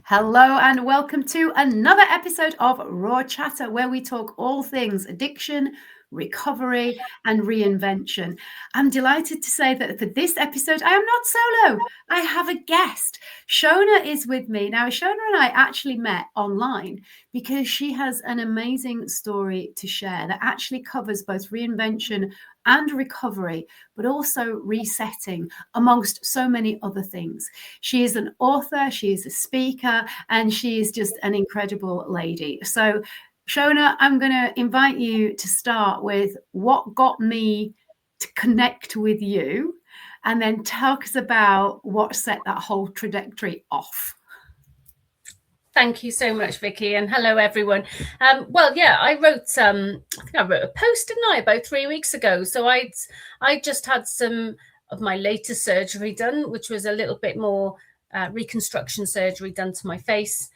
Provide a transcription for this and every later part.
Hello and welcome to another episode of Raw Chatter, where we talk all things addiction, recovery, and reinvention. I'm delighted to say that for this episode, I am not solo. I have a guest. Shona is with me. Now, Shona and I actually met online because she has an amazing story to share that actually covers both reinvention and recovery, but also resetting, amongst so many other things. She is an author, she is a speaker, and she is just an incredible lady. So, Shona, I'm going to invite you to start with what got me to connect with you, and then talk us about what set that whole trajectory off. Thank you so much, Vicky, and hello everyone. I wrote a post, didn't I, about 3 weeks ago. So I just had some of my latest surgery done, which was a little bit more reconstruction surgery done to my face,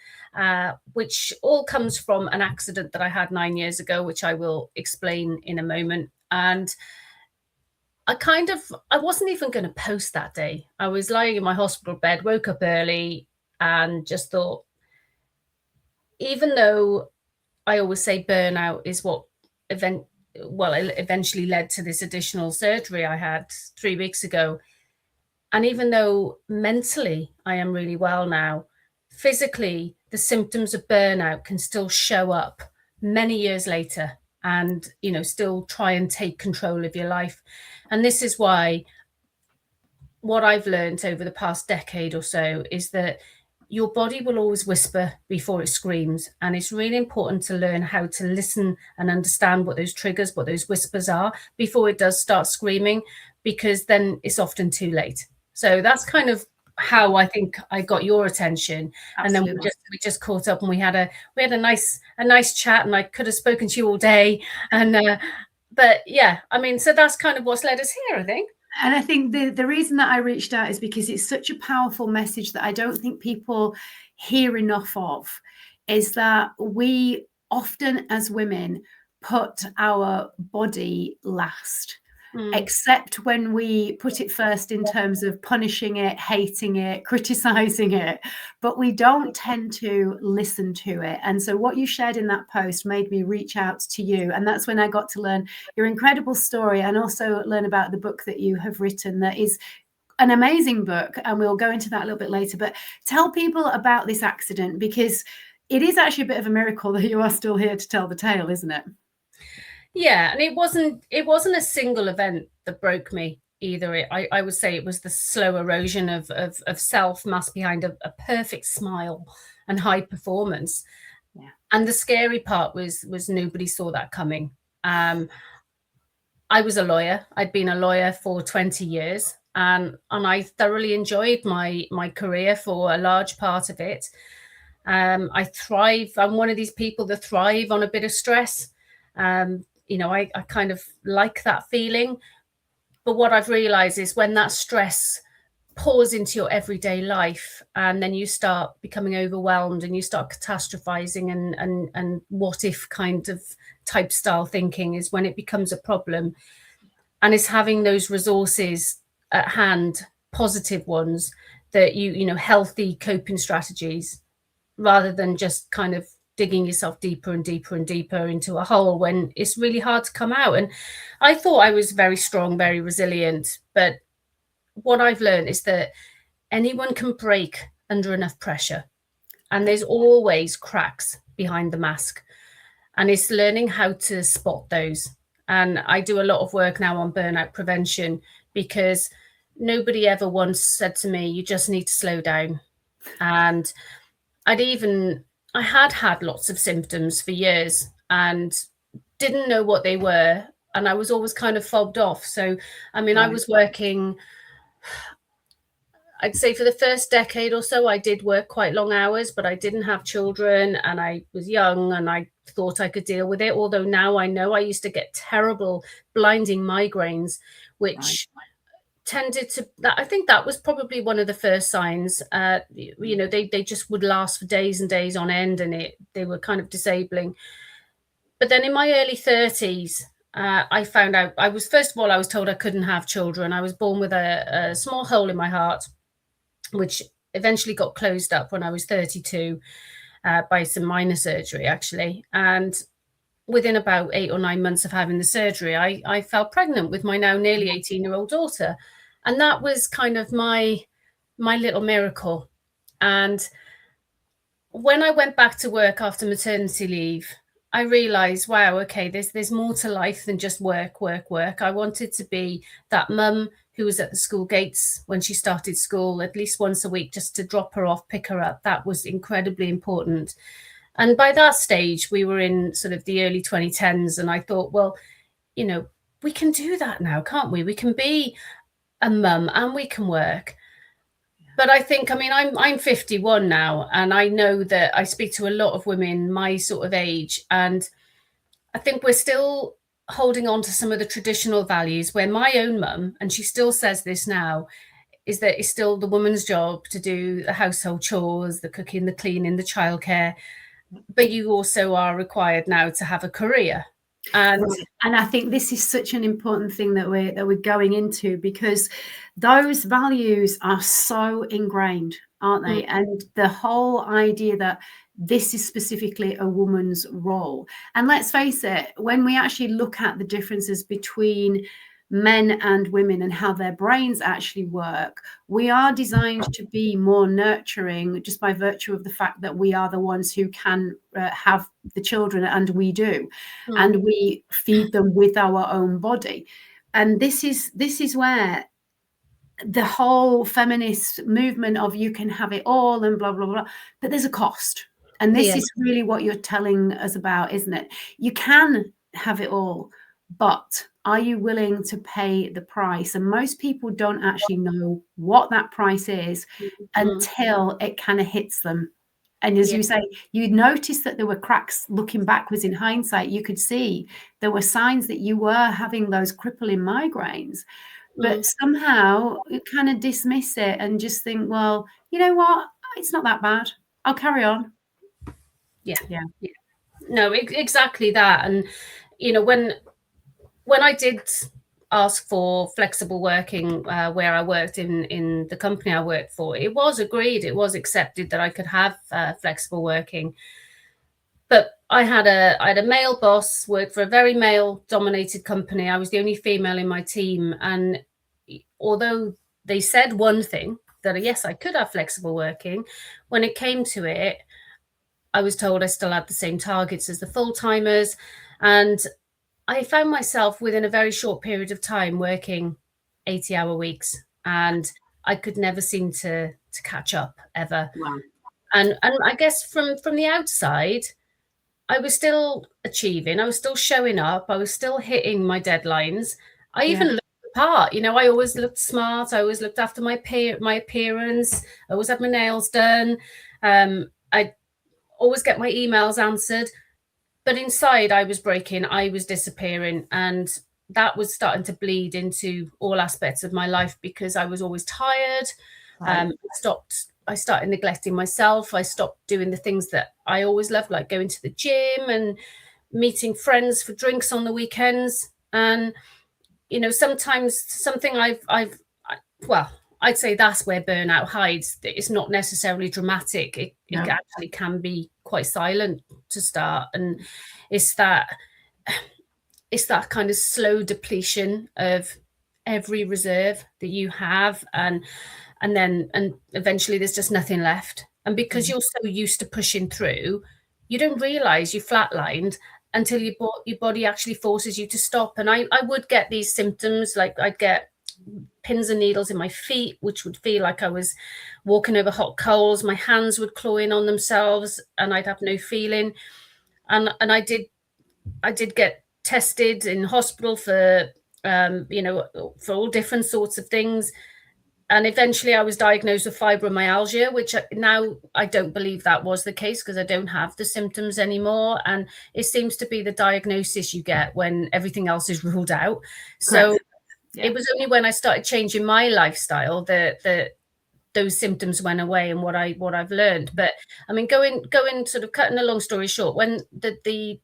which all comes from an accident that I had 9 years ago, which I will explain in a moment. And I wasn't even going to post that day. I was lying in my hospital bed, woke up early, and just thought, even though I always say burnout is what eventually led to this additional surgery I had 3 weeks ago. And even though mentally I am really well now, physically the symptoms of burnout can still show up many years later and, still try and take control of your life. And this is why what I've learned over the past decade or so is that your body will always whisper before it screams. And it's really important to learn how to listen and understand what those triggers, what those whispers are before it does start screaming, because then it's often too late. So that's kind of how I think I got your attention. Absolutely. And then we just caught up and we had a nice chat, and I could have spoken to you all day. And but yeah, so that's kind of what's led us here, I think. And I think the reason that I reached out is because it's such a powerful message that I don't think people hear enough of, is that we often as women put our body last. Except when we put it first in terms of punishing it, hating it, criticizing it, but we don't tend to listen to it. And so what you shared in that post made me reach out to you. And that's when I got to learn your incredible story, and also learn about the book that you have written that is an amazing book. And we'll go into that a little bit later. But tell people about this accident, because it is actually a bit of a miracle that you are still here to tell the tale, isn't it? Yeah, and it wasn't a single event that broke me either. I would say it was the slow erosion of self masked behind a perfect smile and high performance. Yeah. And the scary part was nobody saw that coming. I was a lawyer. I'd been a lawyer for 20 years, and I thoroughly enjoyed my career for a large part of it. I thrive. I'm one of these people that thrive on a bit of stress. I kind of like that feeling. But what I've realized is when that stress pours into your everyday life, and then you start becoming overwhelmed and you start catastrophizing and what if kind of type style thinking, is when it becomes a problem. And it's having those resources at hand, positive ones, that healthy coping strategies, rather than just kind of digging yourself deeper and deeper and deeper into a hole when it's really hard to come out. And I thought I was very strong, very resilient. But what I've learned is that anyone can break under enough pressure. And there's always cracks behind the mask. And it's learning how to spot those. And I do a lot of work now on burnout prevention, because nobody ever once said to me, you just need to slow down. And I had lots of symptoms for years and didn't know what they were. And I was always kind of fobbed off. So, I was working, I'd say for the first decade or so, I did work quite long hours, but I didn't have children and I was young and I thought I could deal with it. Although now I know I used to get terrible, blinding migraines, which tended to, I think that was probably one of the first signs. They just would last for days and days on end, and they were kind of disabling. But then in my early 30s, I found out I was told I couldn't have children. I was born with a small hole in my heart, which eventually got closed up when I was 32 by some minor surgery, actually. And within about 8 or 9 months of having the surgery, I fell pregnant with my now nearly 18-year-old daughter. And that was kind of my little miracle. And when I went back to work after maternity leave, I realized, wow, okay, there's more to life than just work, work, work. I wanted to be that mum who was at the school gates when she started school at least once a week, just to drop her off, pick her up. That was incredibly important. And by that stage, we were in sort of the early 2010s. And I thought, well, you know, we can do that now, can't we? We can be a mum and we can work. But I think, I mean, I'm 51 now, and I know that I speak to a lot of women my sort of age, and I think we're still holding on to some of the traditional values where my own mum, and she still says this now, is that it's still the woman's job to do the household chores, the cooking, the cleaning, the childcare, but you also are required now to have a career. And I think this is such an important thing that we're going into, because those values are so ingrained, aren't they? And the whole idea that this is specifically a woman's role. And let's face it, when we actually look at the differences between men and women and how their brains actually work, we are designed to be more nurturing just by virtue of the fact that we are the ones who can have the children, and we do, and we feed them with our own body. And this is where the whole feminist movement of you can have it all and blah blah blah, but there's a cost. And this is really what you're telling us about, isn't it? You can have it all, but are you willing to pay the price? And most people don't actually know what that price is until it kind of hits them. And as you say, you noticed that there were cracks looking backwards in hindsight. You could see there were signs that you were having those crippling migraines, but somehow you kind of dismiss it and just think, well, you know what? It's not that bad. I'll carry on. Yeah. No, exactly that. And, you know, when I did ask for flexible working where I worked in the company I worked for, it was agreed, it was accepted that I could have flexible working. But I had a male boss, worked for a very male dominated company. I was the only female in my team. And although they said one thing, that yes, I could have flexible working, when it came to it, I was told I still had the same targets as the full-timers. And I found myself within a very short period of time working 80-hour weeks, and I could never seem to catch up ever. Wow. And I guess from the outside, I was still achieving, I was still showing up, I was still hitting my deadlines. I even looked the part, you know, I always looked smart, I always looked after my appearance, I always had my nails done, I always get my emails answered. But inside, I was breaking, I was disappearing, and that was starting to bleed into all aspects of my life because I was always tired. Right. I started neglecting myself. I stopped doing the things that I always loved, like going to the gym and meeting friends for drinks on the weekends. And, you know, sometimes something I'd say that's where burnout hides. It's not necessarily dramatic. It actually can be quite silent to start. And it's that kind of slow depletion of every reserve that you have. And eventually there's just nothing left. And because you're so used to pushing through, you don't realize you flatlined until your body actually forces you to stop. And I would get these symptoms, like I'd get pins and needles in my feet, which would feel like I was walking over hot coals. My hands would claw in on themselves and I'd have no feeling. And I did get tested in hospital for, for all different sorts of things. And eventually I was diagnosed with fibromyalgia, which now I don't believe that was the case because I don't have the symptoms anymore. And it seems to be the diagnosis you get when everything else is ruled out. So it was only when I started changing my lifestyle that those symptoms went away and what I've learned. But I mean, going sort of cutting a long story short, when the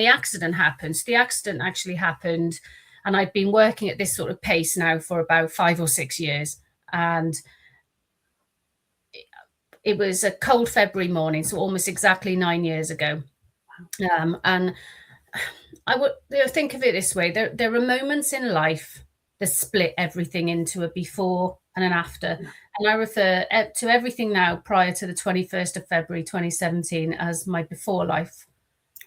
accident happened, the accident actually happened, and I'd been working at this sort of pace now for about 5 or 6 years. And it was a cold February morning, so almost exactly 9 years ago. And I would think of it this way: there are moments in life that split everything into a before and an after. And I refer to everything now prior to the 21st of February 2017 as my before life,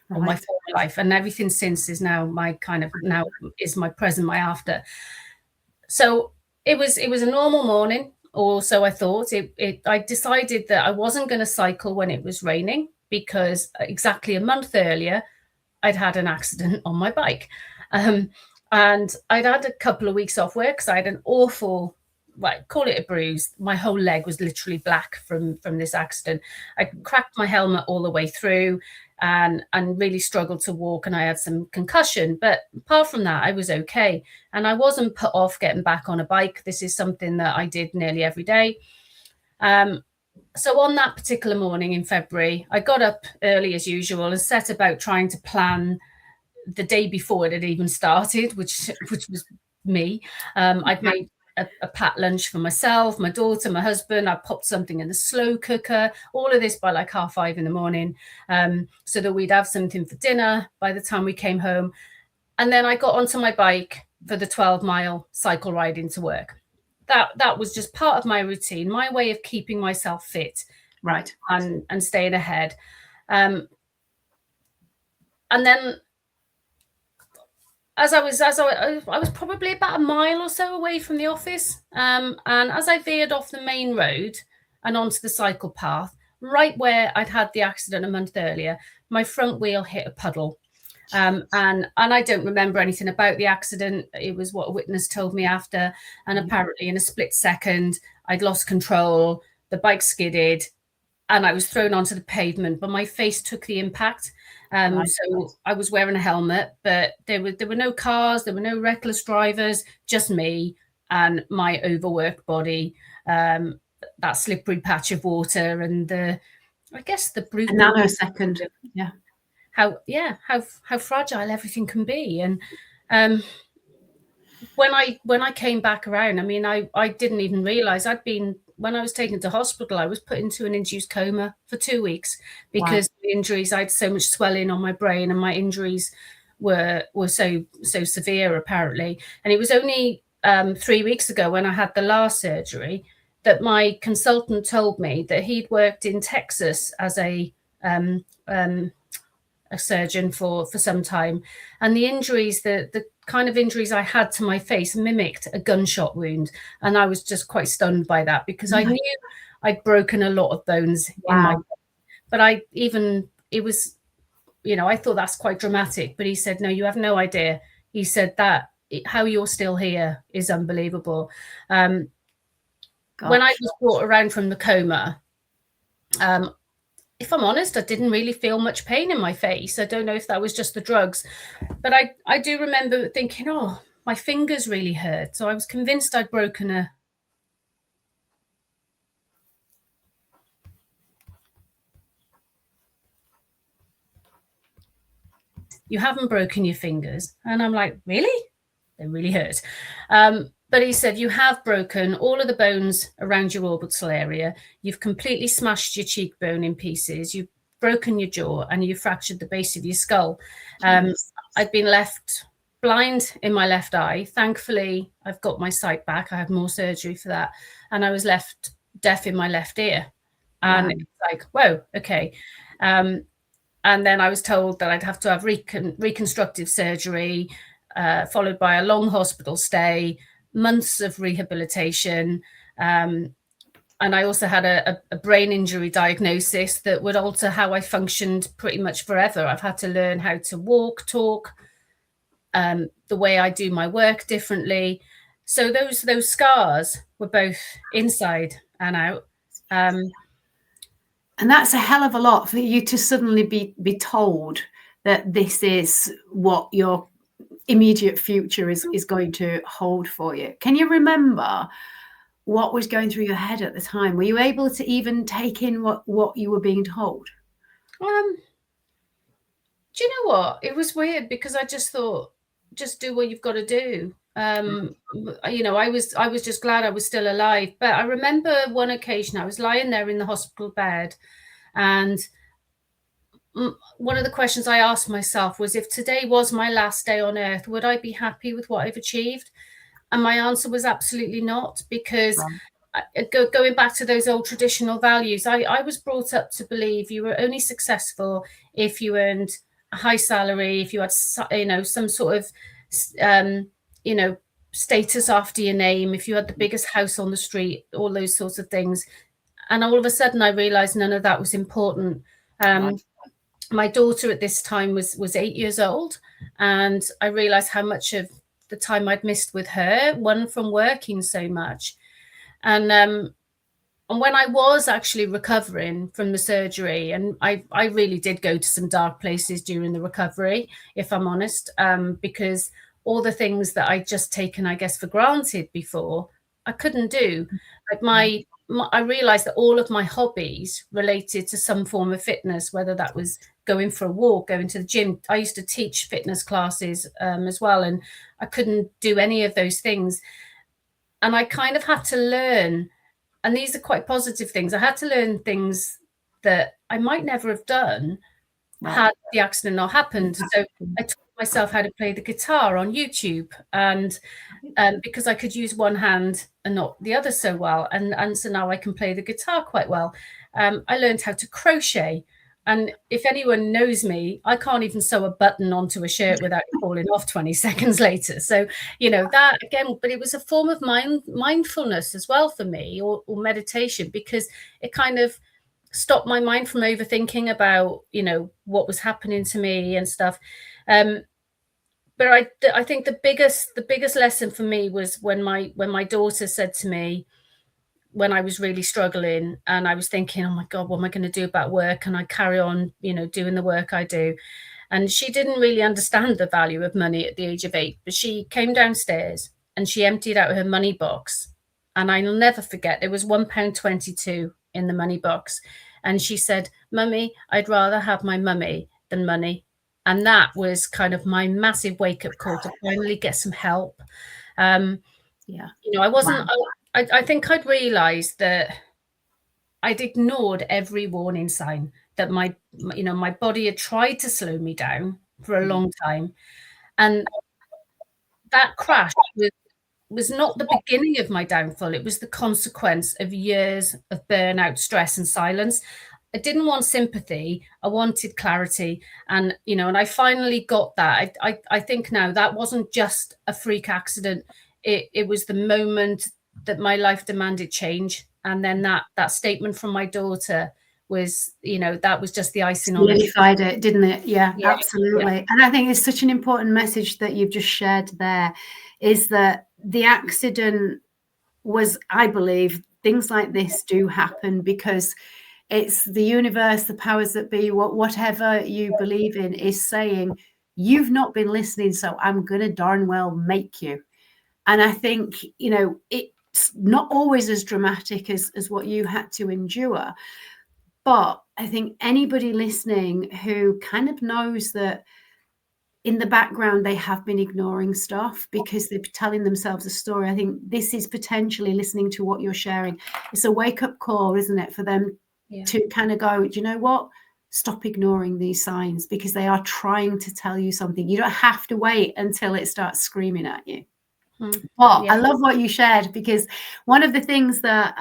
or my former life, and everything since is now my kind of now is my present, my after. So it was a normal morning, or so I thought. I decided that I wasn't going to cycle when it was raining, because exactly a month earlier I'd had an accident on my bike. And I'd had a couple of weeks off work because I had an awful, well, call it a bruise. My whole leg was literally black from this accident. I cracked my helmet all the way through, and really struggled to walk, and I had some concussion. But apart from that, I was okay. And I wasn't put off getting back on a bike. This is something that I did nearly every day. So on that particular morning in February, I got up early as usual and set about trying to plan the day before it had even started, which was me. I'd made a packed lunch for myself, my daughter, my husband. I popped something in the slow cooker, all of this by like 5:30 in the morning, so that we'd have something for dinner by the time we came home. And then I got onto my bike for the 12-mile cycle ride into work. That was just part of my routine, my way of keeping myself fit, right, and staying ahead. And then I was probably about a mile or so away from the office, and as I veered off the main road and onto the cycle path, right where I'd had the accident a month earlier, my front wheel hit a puddle. And I don't remember anything about the accident. It was what a witness told me after. And apparently in a split second, I'd lost control. The bike skidded and I was thrown onto the pavement, but my face took the impact. So I was wearing a helmet, but there were no cars, there were no reckless drivers, just me and my overworked body, that slippery patch of water, and the brutal nanosecond. How fragile everything can be. And when I came back around, I mean, I didn't even realize when I was taken to hospital, I was put into an induced coma for 2 weeks because of the injuries. I had so much swelling on my brain, and my injuries were so severe, apparently. And it was only 3 weeks ago, when I had the last surgery, that my consultant told me that he'd worked in Texas as a surgeon for some time, and the injuries, the kind of injuries I had to my face mimicked a gunshot wound. And I was just quite stunned by that, because I knew I'd broken a lot of bones in my body. But I thought that's quite dramatic. But he said, no, you have no idea. He said that how you're still here is unbelievable. When I was brought around from the coma, if I'm honest, I didn't really feel much pain in my face. I don't know if that was just the drugs, but I do remember thinking, oh, my fingers really hurt. So I was convinced I'd broken a... You haven't broken your fingers. And I'm like, really? They really hurt. But he said, you have broken all of the bones around your orbital area. You've completely smashed your cheekbone in pieces. You've broken your jaw, and you fractured the base of your skull. I've been left blind in my left eye. Thankfully, I've got my sight back. I had more surgery for that. And I was left deaf in my left ear. And it's like, whoa, okay. And then I was told that I'd have to have reconstructive surgery, followed by a long hospital stay, months of rehabilitation. And I also had a brain injury diagnosis that would alter how I functioned pretty much forever. I've had to learn how to walk, talk, the way I do my work differently. So those scars were both inside and out. And that's a hell of a lot for you to suddenly be told that this is what your immediate future is going to hold for you. Can you remember what was going through your head at the time? Were you able to even take in what you were being told? Do you know what? It was weird, because I just thought, just do what you've got to do. I was just glad I was still alive. But I remember one occasion I was lying there in the hospital bed, and one of the questions I asked myself was, if today was my last day on earth, would I be happy with what I've achieved? And my answer was absolutely not, because going back to those old traditional values, I was brought up to believe you were only successful if you earned a high salary, if you had, some sort of, status after your name, if you had the biggest house on the street, all those sorts of things. And all of a sudden I realized none of that was important. My daughter at this time was 8 years old, and I realized how much of the time I'd missed with her, one from working so much. And when I was actually recovering from the surgery, and I really did go to some dark places during the recovery, if I'm honest, because all the things that I'd just taken, I guess, for granted before, I couldn't do. Like I realized that all of my hobbies related to some form of fitness, whether that was going for a walk, going to the gym. I used to teach fitness classes as well, and I couldn't do any of those things. And I kind of had to learn, and these are quite positive things, I had to learn things that I might never have done had the accident not happened. So I taught myself how to play the guitar on YouTube, and because I could use one hand and not the other so well, and so now I can play the guitar quite well. I learned how to crochet, and if anyone knows me, I can't even sew a button onto a shirt without it falling off 20 seconds later. So that again, but it was a form of mindfulness as well for me, or meditation, because it kind of stopped my mind from overthinking about what was happening to me and stuff. But I think the biggest lesson for me was when my daughter said to me, when I was really struggling and I was thinking, oh my God, what am I going to do about work? And I carry on, doing the work I do. And she didn't really understand the value of money at the age of 8, but she came downstairs and she emptied out her money box. And I'll never forget, there was £1.22 in the money box. And she said, Mummy, I'd rather have my mummy than money. And that was kind of my massive wake-up call to finally get some help. I wasn't, I think I'd realized that I'd ignored every warning sign that my body had tried to slow me down for a long time. And that crash was not the beginning of my downfall. It was the consequence of years of burnout, stress, and silence. I didn't want sympathy. I wanted clarity. And, and I finally got that. I think now that wasn't just a freak accident. It was the moment that my life demanded change. And then that statement from my daughter was, that was just the icing on it. Solidified it, didn't it? Yeah, absolutely. Yeah. And I think it's such an important message that you've just shared there, is that the accident was, I believe, things like this do happen because it's the universe, the powers that be, whatever you believe in is saying, you've not been listening, so I'm going to darn well make you. And I think, it's not always as dramatic as what you had to endure. But I think anybody listening who kind of knows that in the background they have been ignoring stuff because they're telling themselves a story, I think this is potentially, listening to what you're sharing, it's a wake-up call, isn't it, for them to kind of go, do you know what? Stop ignoring these signs, because they are trying to tell you something. You don't have to wait until it starts screaming at you. But I love what you shared, because one of the things that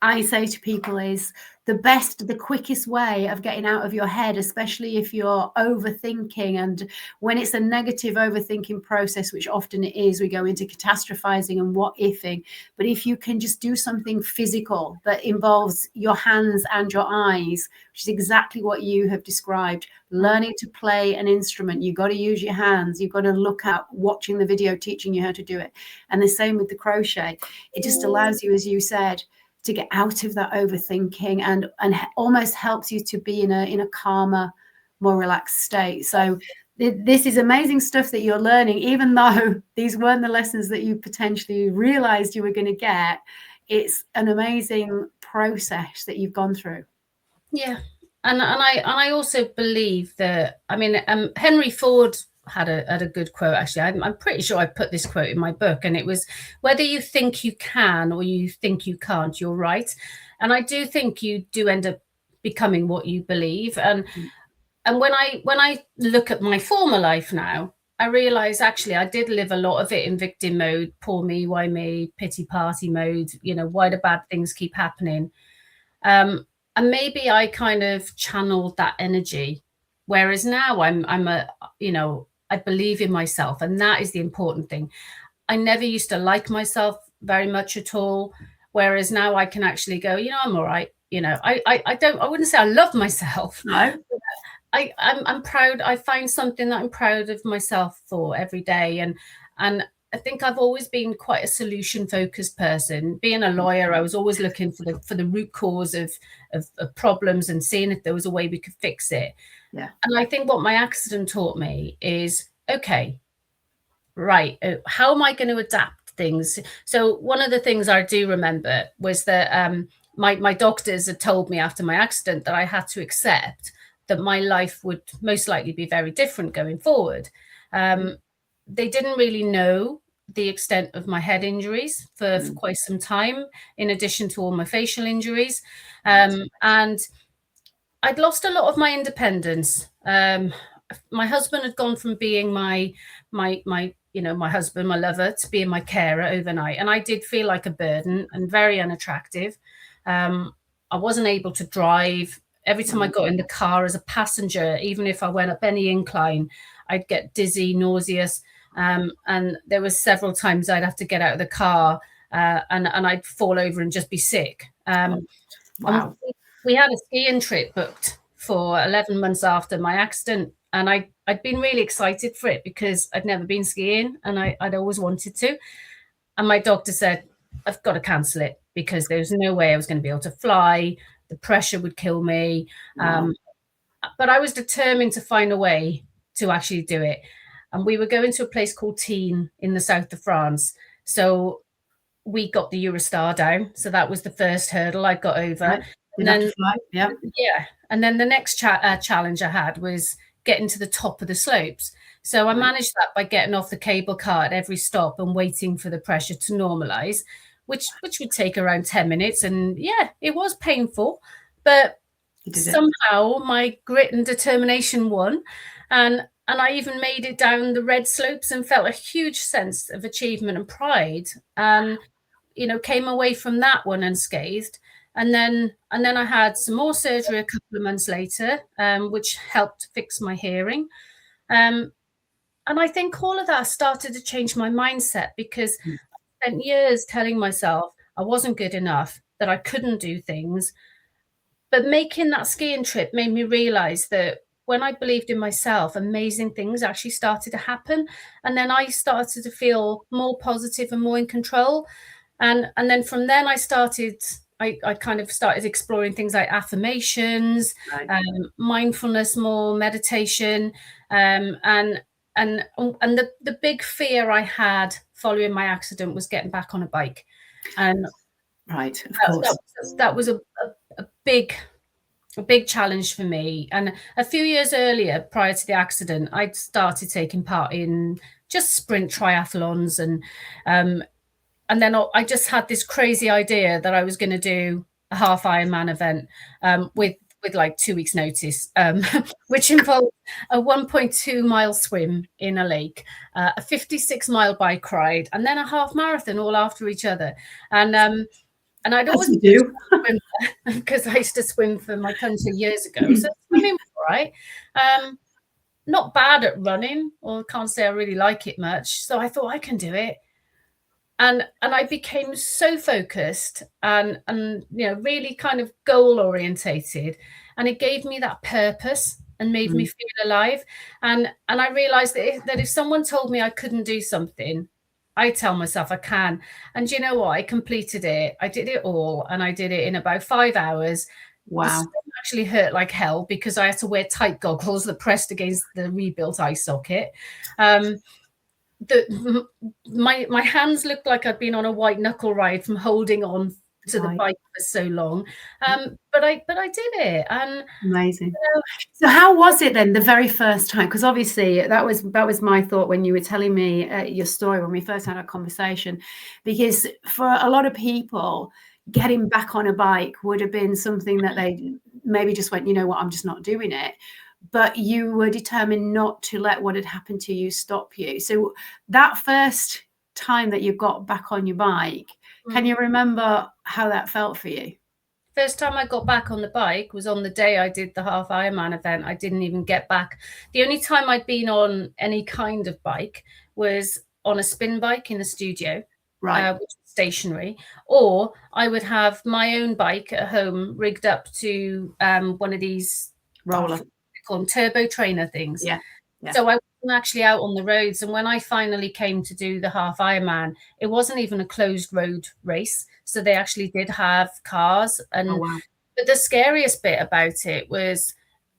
I say to people is the quickest way of getting out of your head, especially if you're overthinking, and when it's a negative overthinking process, which often it is, we go into catastrophizing and what ifing. But if you can just do something physical that involves your hands and your eyes, which is exactly what you have described, learning to play an instrument, you've got to use your hands, you've got to look at watching the video teaching you how to do it. And the same with the crochet. It just allows you, as you said, to get out of that overthinking and almost helps you to be in a calmer, more relaxed state. So this is amazing stuff that you're learning, even though these weren't the lessons that you potentially realized you were going to get. It's an amazing process that you've gone through. Yeah. And I also believe that, Henry Ford had a good quote. Actually, I'm pretty sure I put this quote in my book, and it was, whether you think you can or you think you can't, you're right. And I do think you do end up becoming what you believe. And when I look at my former life now, I realize actually I did live a lot of it in victim mode, poor me, why me, pity party mode, why do bad things keep happening? And maybe I kind of channeled that energy. Whereas now I believe in myself, and that is the important thing. I never used to like myself very much at all. Whereas now I can actually go, I'm all right. I wouldn't say I love myself. No. I'm proud. I find something that I'm proud of myself for every day. And I think I've always been quite a solution focused person. Being a lawyer, I was always looking for the root cause of problems and seeing if there was a way we could fix it. Yeah. And I think what my accident taught me is, okay, right, how am I going to adapt things? So one of the things I do remember was that my doctors had told me after my accident that I had to accept that my life would most likely be very different going forward. They didn't really know the extent of my head injuries for quite some time, in addition to all my facial injuries. And I'd lost a lot of my independence. My husband had gone from being my husband, my lover, to being my carer overnight. And I did feel like a burden and very unattractive. I wasn't able to drive. Every time I got in the car as a passenger, even if I went up any incline, I'd get dizzy, nauseous. And there was several times I'd have to get out of the car and I'd fall over and just be sick. Wow. We had a skiing trip booked for 11 months after my accident. And I'd been really excited for it because I'd never been skiing and I'd always wanted to. And my doctor said, I've got to cancel it because there's no way I was going to be able to fly. The pressure would kill me. Wow. But I was determined to find a way to actually do it. And we were going to a place called Tignes in the south of France. So we got the Eurostar down. So that was the first hurdle I got over. Right. And then, yeah. And then the next challenge I had was getting to the top of the slopes. So I managed that by getting off the cable car at every stop and waiting for the pressure to normalize, which would take around 10 minutes. And yeah, it was painful, but somehow my grit and determination won. And I even made it down the red slopes and felt a huge sense of achievement and pride. And, came away from that one unscathed. And then I had some more surgery a couple of months later, which helped fix my hearing. And I think all of that started to change my mindset because I spent years telling myself I wasn't good enough, that I couldn't do things. But making that skiing trip made me realize that when I believed in myself, amazing things actually started to happen. And then I started to feel more positive and more in control. And then from then I kind of started exploring things like affirmations, mindfulness, more meditation, and the big fear I had following my accident was getting back on a bike. And of course, that was a big challenge for me. And a few years earlier, prior to the accident, I'd started taking part in just sprint triathlons, and then I just had this crazy idea that I was going to do a half Ironman event with like 2 weeks notice, which involved a 1.2 mile swim in a lake, a 56 mile bike ride, and then a half marathon all after each other. And I'd always do because I used to swim for my country years ago. So swimming was all right. Not bad at running, or can't say I really like it much. So I thought I can do it. And I became so focused and really kind of goal orientated, and it gave me that purpose and made me feel alive. And I realized that if someone told me I couldn't do something, I tell myself I can. And you know what? I completed it. I did it all, and I did it in about 5 hours. Wow! The swim actually hurt like hell because I had to wear tight goggles that pressed against the rebuilt eye socket. My hands looked like I'd been on a white knuckle ride from holding on to the Right. bike for so long. But I did it, and Amazing. you know, So how was it then the very first time? Because obviously that was my thought when you were telling me your story when we first had our conversation. Because for a lot of people, getting back on a bike would have been something that they maybe just went, you know what, I'm just not doing it. But you were determined not to let what had happened to you stop you. So that first time that you got back on your bike, can you remember how that felt for you? first time I got back on the bike was on the day I did the half Ironman event. I didn't even get back. The only time I'd been on any kind of bike was on a spin bike in the studio, Right. which was stationary, or I would have my own bike at home rigged up to one of these Roller. call them turbo trainer things. Yeah. Yeah. So I wasn't actually out on the roads. And when I finally came to do the half Ironman, it wasn't even a closed road race. So they actually did have cars. And Oh, wow. but the scariest bit about it was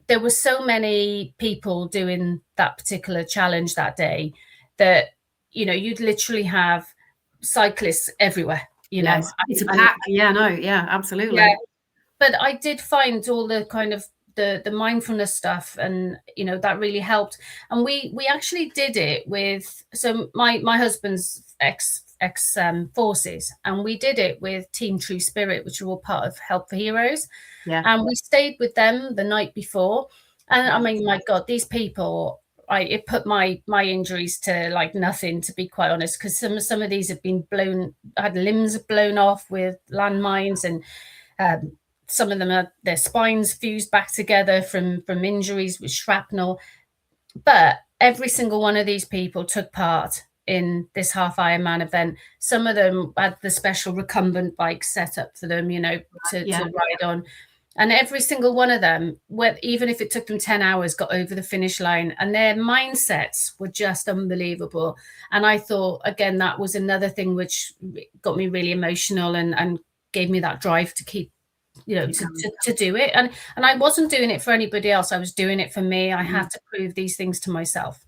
there were so many people doing that particular challenge that day that, you know, you'd literally have cyclists everywhere, you know. Yes, it's a pack. Yeah, no, yeah, absolutely. Yeah, but I did find all the kind of the mindfulness stuff, and you know that really helped. And we actually did it with, so my husband's ex forces, and we did it with Team True Spirit, which are all part of Help for Heroes. Yeah. And we stayed with them the night before, and I mean, my God, these people. It put my injuries to like nothing, to be quite honest, because some of these have been had limbs blown off with landmines, and some of them are their spines fused back together from injuries with shrapnel. But every single one of these people took part in this half Ironman event. Some of them had the special recumbent bikes set up for them, you know, to ride on. And every single one of them, even if it took them 10 hours, got over the finish line. And their mindsets were just unbelievable. And I thought, again, that was another thing which got me really emotional and gave me that drive to keep, you know, to do it. And I wasn't doing it for anybody else. I was doing it for me. I had to prove these things to myself.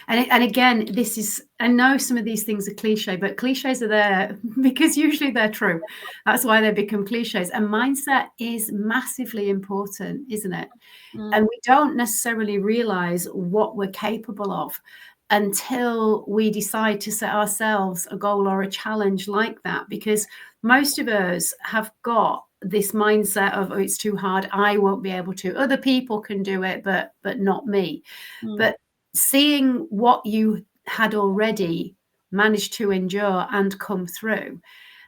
And again, this is, I know some of these things are cliche, but cliches are there because usually they're true. That's why they become cliches. And mindset is massively important, isn't it? And we don't necessarily realize what we're capable of until we decide to set ourselves a goal or a challenge like that, because most of us have got this mindset of, oh, it's too hard, I won't be able to. Other people can do it, but not me. But seeing what you had already managed to endure and come through.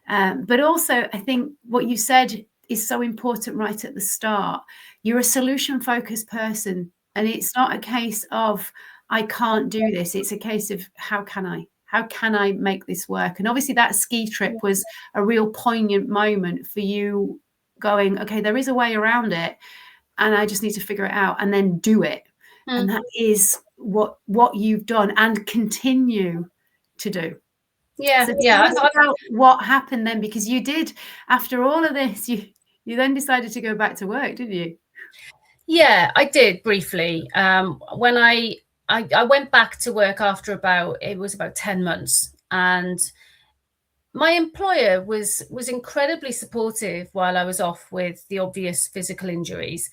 But also, I think what you said is so important right at the start. You're a solution-focused person, and it's not a case of, I can't do this. It's a case of, how can I? How can I make this work? And obviously that ski trip was a real poignant moment for you, going, okay, there is a way around it, and I just need to figure it out and then do it. And that is what you've done and continue to do. Yeah, so tell us about what happened then, because you did, after all of this, you then decided to go back to work, didn't you? Yeah, I did briefly. When I went back to work after about 10 months, and my employer was incredibly supportive while I was off with the obvious physical injuries.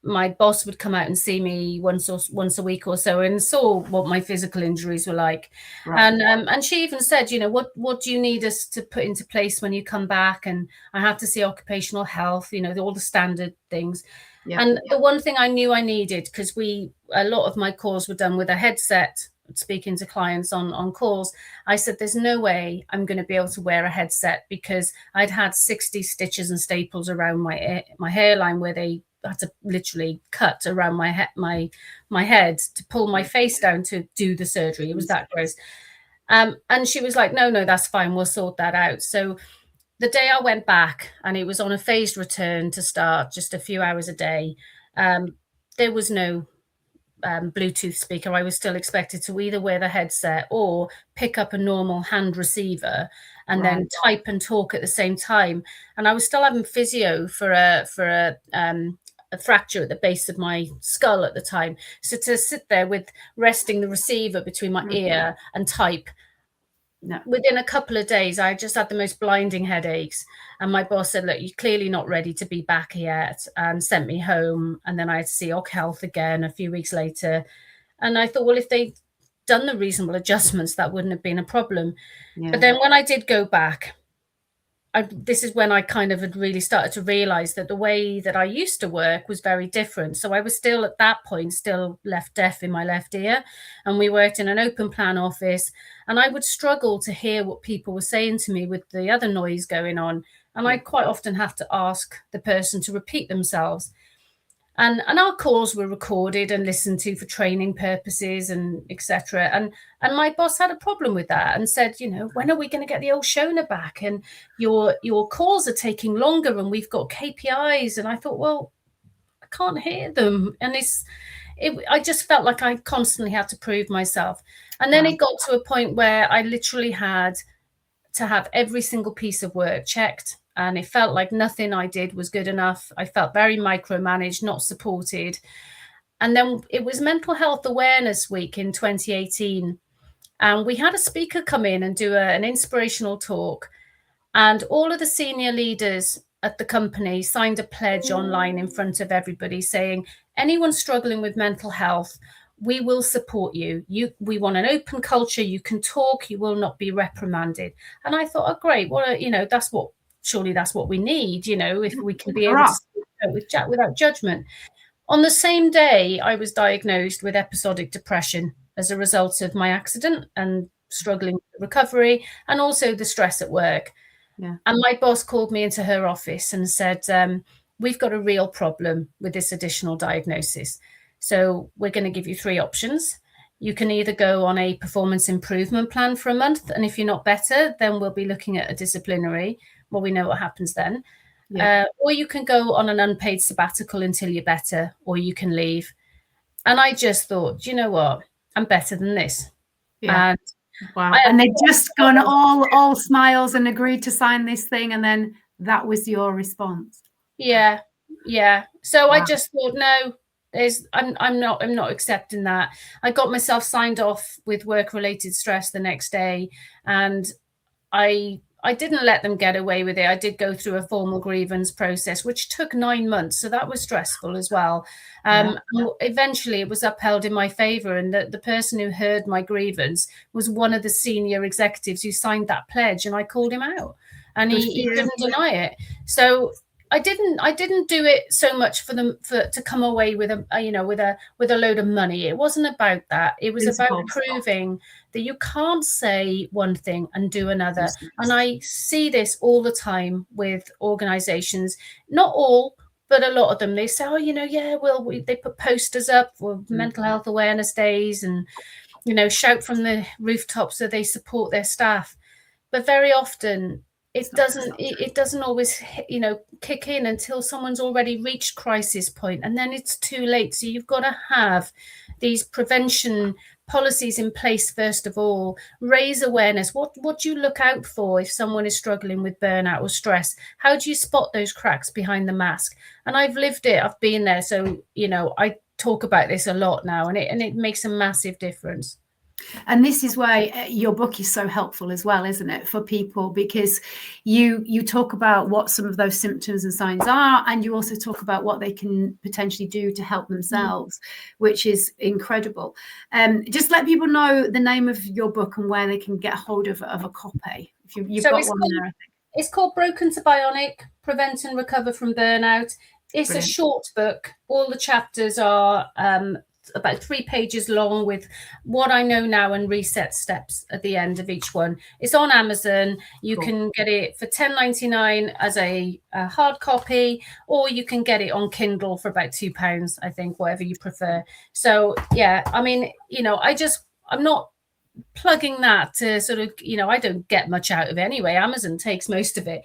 My boss would come out and see me once a week or so, and saw what my physical injuries were like. Right. And she even said, you know, what do you need us to put into place when you come back? And I had to see occupational health, you know, all the standard things. Yeah. And the one thing I knew I needed, because a lot of my calls were done with a headset, speaking to clients on calls, I said, there's no way I'm going to be able to wear a headset, because I'd had 60 stitches and staples around my hairline, where they had to literally cut around my head to pull my face down to do the surgery. It was that gross. And she was like, no, that's fine. We'll sort that out. So the day I went back, and it was on a phased return to start, just a few hours a day, there was no Bluetooth speaker. I was still expected to either wear the headset or pick up a normal hand receiver and then type and talk at the same time. And I was still having physio for a fracture at the base of my skull at the time. So to sit there with resting the receiver between my ear and type, No. Within a couple of days, I just had the most blinding headaches. And my boss said, look, you're clearly not ready to be back yet, and sent me home. And then I had to see OC Health again a few weeks later. And I thought, well, if they'd done the reasonable adjustments, that wouldn't have been a problem. Yeah. But then when I did go back, this is when I kind of had really started to realize that the way that I used to work was very different. So I was still at that point, still left deaf in my left ear. And we worked in an open plan office. And I would struggle to hear what people were saying to me with the other noise going on. And I quite often have to ask the person to repeat themselves. And our calls were recorded and listened to for training purposes and etc. And my boss had a problem with that and said, you know, when are we going to get the old Shona back? And your calls are taking longer and we've got KPIs. And I thought, well, I can't hear them. And I just felt like I constantly had to prove myself. And then it got to a point where I literally had to have every single piece of work checked. And it felt like nothing I did was good enough. I felt very micromanaged, not supported. And then it was Mental Health Awareness Week in 2018. And we had a speaker come in and do an inspirational talk. And all of the senior leaders at the company signed a pledge online in front of everybody saying, anyone struggling with mental health, we will support you. We want an open culture. You can talk. You will not be reprimanded. And I thought, oh, great. Well, you know, surely that's what we need, you know, if we can be able to speak without judgment. On the same day, I was diagnosed with episodic depression as a result of my accident and struggling with recovery and also the stress at work. Yeah. And my boss called me into her office and said, we've got a real problem with this additional diagnosis. So we're going to give you 3 options. You can either go on a performance improvement plan for a month. And if you're not better, then we'll be looking at a disciplinary. Well, we know what happens then. Yeah. Or you can go on an unpaid sabbatical until you're better, or you can leave. And I just thought, you know what? I'm better than this. Yeah. And wow. And they'd just gone all smiles and agreed to sign this thing. And then that was your response. Yeah. Yeah. So wow. I just thought, no, I'm not accepting that. I got myself signed off with work-related stress the next day, and I didn't let them get away with it. I did go through a formal grievance process, which took 9 months. So that was stressful as well. Eventually, it was upheld in my favor. And the person who heard my grievance was one of the senior executives who signed that pledge. And I called him out and he couldn't deny it. So I didn't do it so much to come away with a load of money. It wasn't about that. It was about proving that you can't say one thing and do another. And I see this all the time with organizations, not all, but a lot of them. They say, oh, they put posters up for mental health awareness days and, shout from the rooftops that they support their staff. But very often it doesn't always, kick in until someone's already reached crisis point, and then it's too late. So you've got to have these prevention policies in place first of all. Raise awareness. What do you look out for if someone is struggling with burnout or stress? How do you spot those cracks behind the mask? And I've lived it. I've been there. So I talk about this a lot now, and it makes a massive difference. And this is why your book is so helpful as well, isn't it, for people? Because you talk about what some of those symptoms and signs are, and you also talk about what they can potentially do to help themselves, which is incredible. Just let people know the name of your book and where they can get hold of a copy. If you've got one there, I think. It's called Broken to Bionic, Prevent and Recover from Burnout. It's Brilliant. A short book. All the chapters are about 3 pages long with what I know now and reset steps at the end of each one. It's on Amazon. You can get it for $10.99 as a hard copy, or you can get it on Kindle for about £2, I think, whatever you prefer. So, yeah, I mean, I'm not plugging that to sort of, I don't get much out of it anyway. Amazon takes most of it.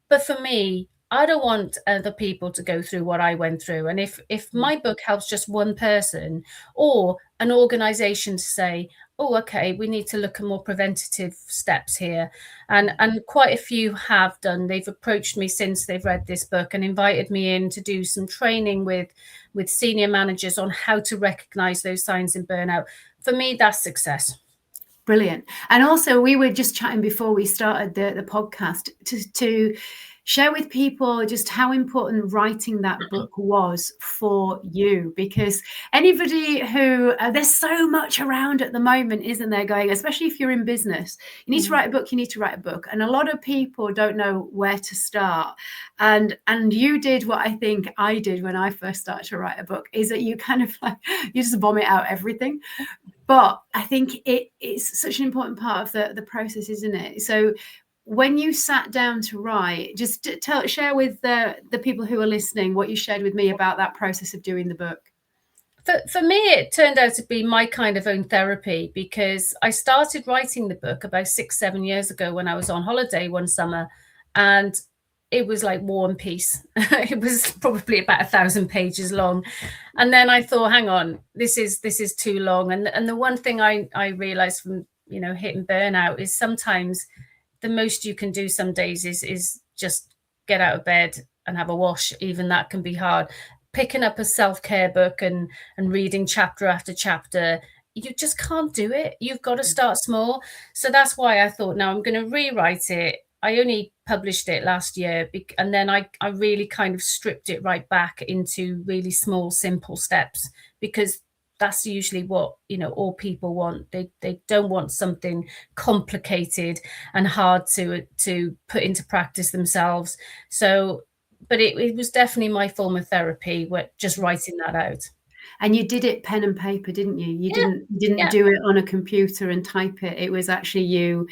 But for me, I don't want other people to go through what I went through. And if my book helps just one person or an organization to say, oh, okay, we need to look at more preventative steps here. And quite a few have done. They've approached me since they've read this book and invited me in to do some training with senior managers on how to recognize those signs in burnout. For me, that's success. Brilliant. And also, we were just chatting before we started the podcast to share with people just how important writing that book was for you, because anybody who there's so much around at the moment, isn't there, going, especially if you're in business, you need to write a book, you need to write a book, and a lot of people don't know where to start. And you did what I think I did when I first started to write a book, is that you kind of like, you just vomit out everything. But I think it's such an important part of the process, isn't it? So when you sat down to write, just share with the people who are listening what you shared with me about that process of doing the book. For me, it turned out to be my kind of own therapy, because I started writing the book about 6-7 years ago when I was on holiday one summer, and it was like War and Peace. It was probably about 1,000 pages long. And then I thought, hang on, this is too long. And the one thing I realized from, hitting burnout is sometimes the most you can do some days is just get out of bed and have a wash. Even that can be hard. Picking up a self-care book and reading chapter after chapter, you just can't do it. You've got to start small. So that's why I thought, now I'm going to rewrite it. I only published it last year, and then I really kind of stripped it right back into really small, simple steps, because that's usually what, all people want. They don't want something complicated and hard to put into practice themselves. So, but it was definitely my form of therapy, just writing that out. And you did it pen and paper, didn't you? You didn't do it on a computer and type it. It was actually you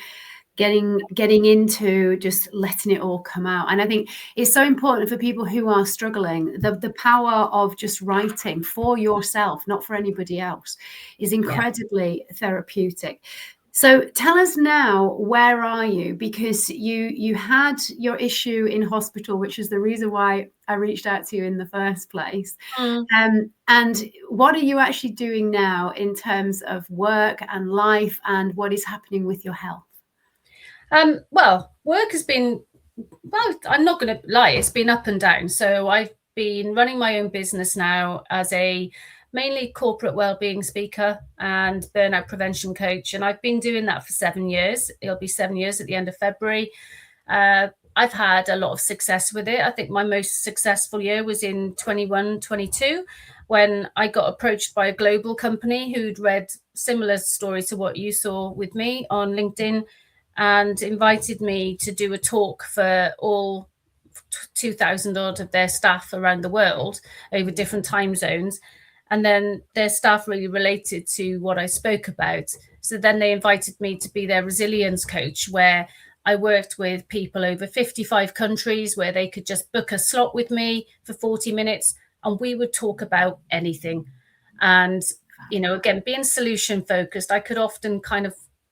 getting into just letting it all come out. And I think it's so important for people who are struggling. The power of just writing for yourself, not for anybody else, is incredibly therapeutic. So tell us now, where are you? Because you had your issue in hospital, which is the reason why I reached out to you in the first place. And what are you actually doing now in terms of work and life, and what is happening with your health? Well, work has been, I'm not going to lie, it's been up and down. So I've been running my own business now as a mainly corporate wellbeing speaker and burnout prevention coach. And I've been doing that for 7 years. It'll be 7 years at the end of February. I've had a lot of success with it. I think my most successful year was in 21-22, when I got approached by a global company who'd read similar stories to what you saw with me on LinkedIn, and invited me to do a talk for all 2,000 odd of their staff around the world over different time zones. And then their staff really related to what I spoke about. So then they invited me to be their resilience coach, where I worked with people over 55 countries, where they could just book a slot with me for 40 minutes and we would talk about anything. And, again, being solution focused, I could often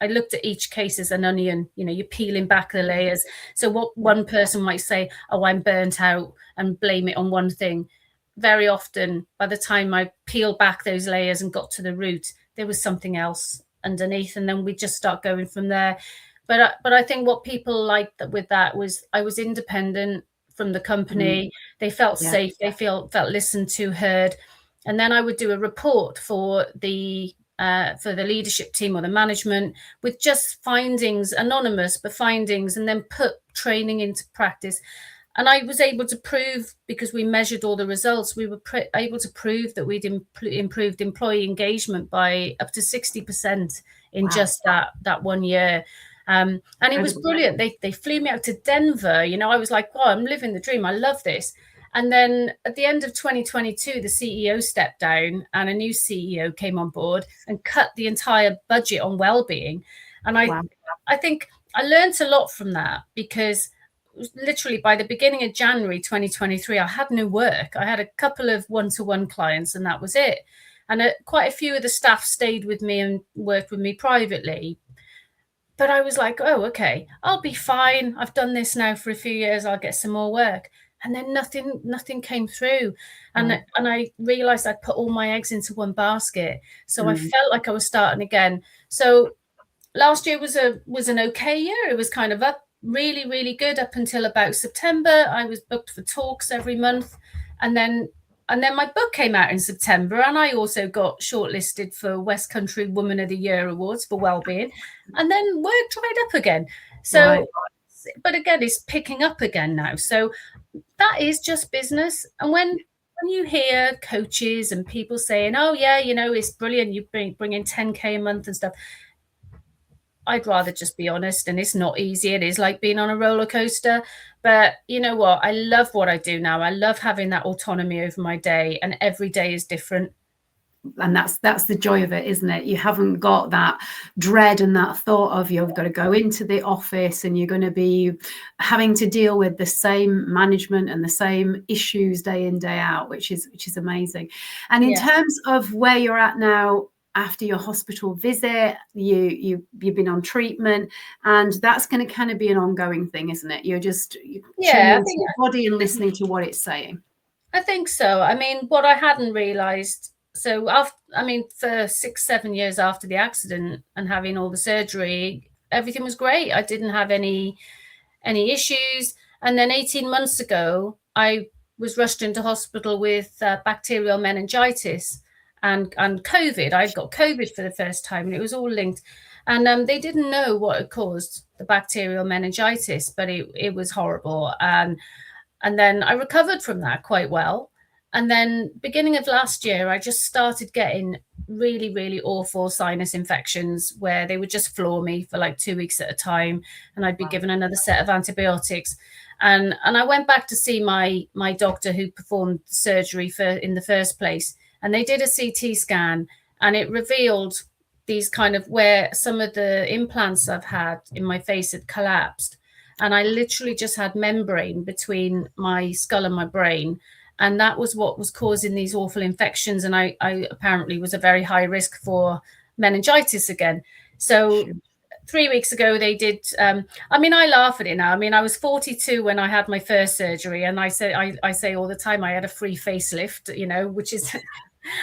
I looked at each case as an onion, you're peeling back the layers. So what one person might say, oh, I'm burnt out, and blame it on one thing. Very often, by the time I peeled back those layers and got to the root, there was something else underneath. And then we just start going from there. But I think what people liked with that was I was independent from the company. They felt safe. They felt listened to, heard. And then I would do a report for the leadership team or the management, with just findings, anonymous, but findings, and then put training into practice. And I was able to prove, because we measured all the results, we were able to prove that we'd improved employee engagement by up to 60% in just that 1 year. And it was brilliant. They flew me out to Denver. I was like, wow, I'm living the dream. I love this. And then at the end of 2022, the CEO stepped down and a new CEO came on board and cut the entire budget on well-being. And I think I learned a lot from that, because literally by the beginning of January 2023, I had no work. I had a couple of one-to-one clients and that was it. And quite a few of the staff stayed with me and worked with me privately. But I was like, oh, okay, I'll be fine. I've done this now for a few years. I'll get some more work. And then nothing came through. And I realized I'd put all my eggs into one basket. So I felt like I was starting again. So last year was an okay year. It was kind of up really, really good up until about September. I was booked for talks every month. And then and then my book came out in September, and I also got shortlisted for West Country Woman of the Year awards for wellbeing, and then work dried up again. So, Right. but again, it's picking up again now. So that is just business. And when you hear coaches and people saying, "Oh yeah, you know, it's brilliant, you bring in 10K a month and stuff," I'd rather just be honest, and it's not easy. It is like being on a roller coaster. But you know what? I love what I do now. I love having that autonomy over my day, and every day is different. And that's the joy of it, isn't it? You haven't got that dread and that thought of you've got to go into the office and you're going to be having to deal with the same management and the same issues day in, day out, which is amazing. And in terms of where you're at now, after your hospital visit, you've been on treatment, and that's going to kind of be an ongoing thing, isn't it? You're just tuning into your body and listening to what it's saying. I think so. I mean, what I hadn't realized, so for 6-7 years after the accident and having all the surgery, everything was great. I didn't have any issues. And then 18 months ago, I was rushed into hospital with bacterial meningitis and COVID. I got COVID for the first time, and it was all linked. And they didn't know what had caused the bacterial meningitis, but it was horrible. And then I recovered from that quite well. And then beginning of last year, I just started getting really, really awful sinus infections where they would just floor me for like 2 weeks at a time. And I'd be given another set of antibiotics. And I went back to see my doctor who performed surgery in the first place. And they did a CT scan, and it revealed these kind of where some of the implants I've had in my face had collapsed. And I literally just had membrane between my skull and my brain. And that was what was causing these awful infections. And I apparently was a very high risk for meningitis again. So 3 weeks ago, they did, I laugh at it now. I mean, I was 42 when I had my first surgery. And I say all the time, I had a free facelift, you know, which is,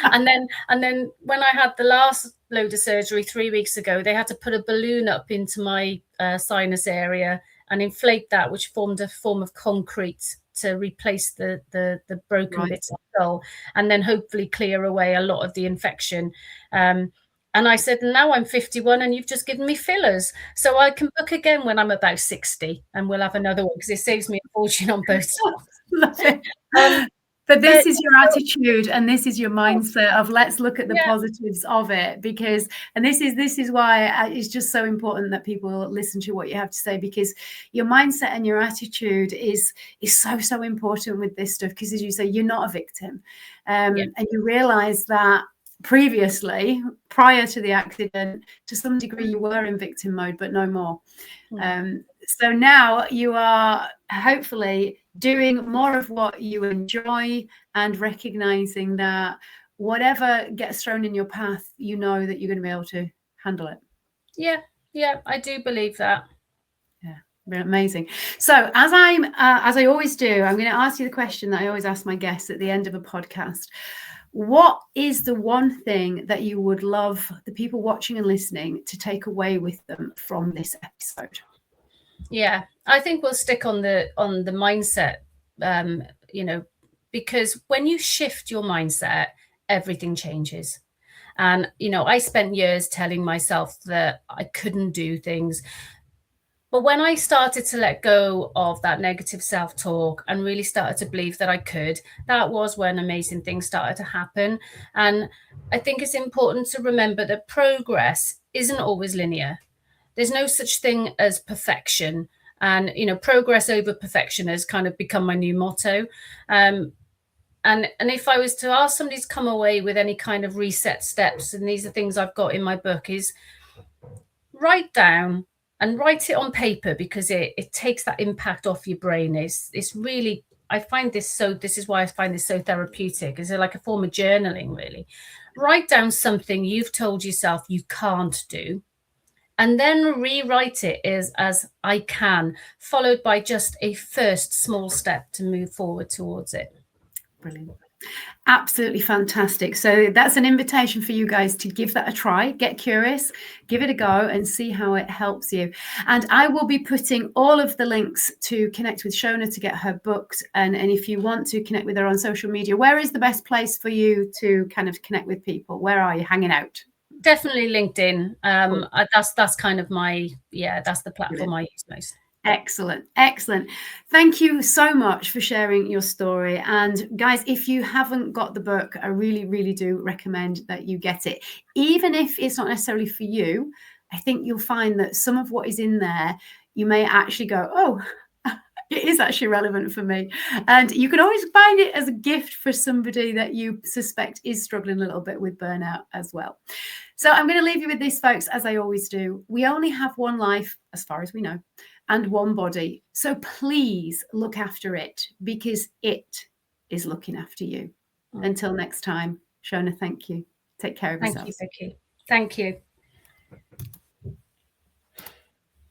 and then when I had the last load of surgery 3 weeks ago, they had to put a balloon up into my sinus area and inflate that, which formed a form of concrete to replace the broken bits of skull, and then hopefully clear away a lot of the infection. And I said, now I'm 51 and you've just given me fillers. So I can book again when I'm about 60 and we'll have another one because it saves me a fortune on both sides. But this is your attitude, and this is your mindset of let's look at the positives of it, because, and this is why it's just so important that people listen to what you have to say, because your mindset and your attitude is so important with this stuff. Because as you say, you're not a victim, and you realize that previously, prior to the accident, to some degree you were in victim mode, but no more. So now you are hopefully doing more of what you enjoy and recognizing that whatever gets thrown in your path, you know that you're going to be able to handle it. Yeah, I do believe that. Yeah, amazing. So as I always do, I'm going to ask you the question that I always ask my guests at the end of a podcast. What is the one thing that you would love the people watching and listening to take away with them from this episode? Yeah, I think we'll stick on the mindset, because when you shift your mindset, everything changes. And, I spent years telling myself that I couldn't do things. But when I started to let go of that negative self-talk and really started to believe that I could, that was when amazing things started to happen. And I think it's important to remember that progress isn't always linear. There's no such thing as perfection. And, progress over perfection has kind of become my new motto. And if I was to ask somebody to come away with any kind of reset steps, and these are things I've got in my book, is write down and write it on paper, because it takes that impact off your brain. It's really, I find this is why I find this so therapeutic. It's like a form of journaling, really. Write down something you've told yourself you can't do, and then rewrite it as I can, followed by just a first small step to move forward towards it. Brilliant. Absolutely fantastic. So that's an invitation for you guys to give that a try, get curious, give it a go and see how it helps you. And I will be putting all of the links to connect with Shona to get her booked. And if you want to connect with her on social media, where is the best place for you to kind of connect with people? Where are you hanging out? Definitely LinkedIn. Cool. That's kind of that's the platform I use most. Excellent. Excellent. Thank you so much for sharing your story. And guys, if you haven't got the book, I really, really do recommend that you get it. Even if it's not necessarily for you, I think you'll find that some of what is in there, you may actually go, oh, it is actually relevant for me. And you can always find it as a gift for somebody that you suspect is struggling a little bit with burnout as well. So I'm going to leave you with this, folks, as I always do. We only have one life, as far as we know, and one body. So please look after it because it is looking after you. Until next time, Shona, thank you. Take care of yourselves. Thank you, Vicky. Thank you.